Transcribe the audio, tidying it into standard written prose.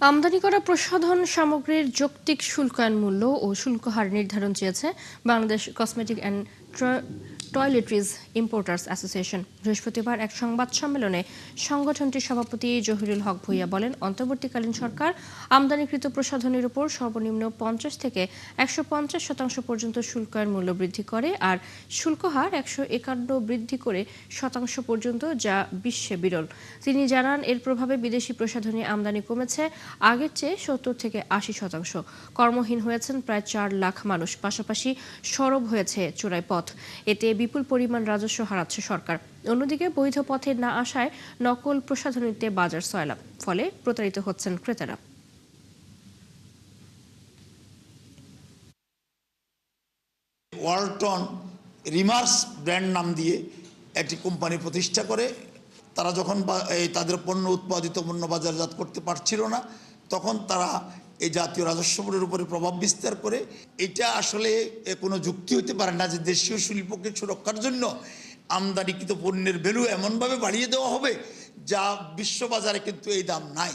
আমদানি করা প্রসাধন সামগ্রীর যৌক্তিক শুল্কায়ন মূল্য ও শুল্ক হার নির্ধারণ চেয়েছে Bangladesh cosmetic and toiletries importers association. বৃহস্পতিবার এক সংবাদ সম্মেলনে সংগঠনটির সভাপতি জহিরুল হক ভূঁইয়া বলেন, অন্তর্বর্তীকালীন সরকার আমদানিকৃত প্রসাধনীর উপর সর্বনিম্ন 50 থেকে 150% পর্যন্ত শুল্কায়ন মূল্য বৃদ্ধি করে, আর শুল্ক হার 151 বৃদ্ধি করে শতাংশ পর্যন্ত, যা বিশ্বে বিরল। তিনি জানান, এর প্রভাবে বিদেশি প্রসাধনী আমদানি কমেছে আগের চেয়ে 70 থেকে 80%। কর্মহীন হয়েছেন প্রায় 4 লাখ মানুষ, পাশাপাশি সরব হয়েছে চোরাই পথ। এতে বিপুল পরিমাণ রাজস্ব হারাচ্ছে সরকার। অন্যদিকে বৈধ পথে না আসায় নকল প্রসাধনীতে বাজার সয়লাব, ফলে প্রতারিত হচ্ছেন ক্রেতারা। ওয়ালটন রিমার্স ব্র্যান্ড নাম দিয়ে একটি কোম্পানি প্রতিষ্ঠা করে, তারা যখন তাদের পণ্য উৎপাদিত পণ্য বাজারজাত করতে পারছিল না, তখন তারা এই জাতীয় রাজস্ব বোর্ডের উপরে প্রভাব বিস্তার করে। এটা আসলে কোনো যুক্তি হতে পারে না যে দেশীয় শিল্পকে সুরক্ষার জন্য আমদানিকৃত পণ্যের ভ্যালু এমনভাবে বাড়িয়ে দেওয়া হবে যা বিশ্ববাজারে কিন্তু এই দাম নাই।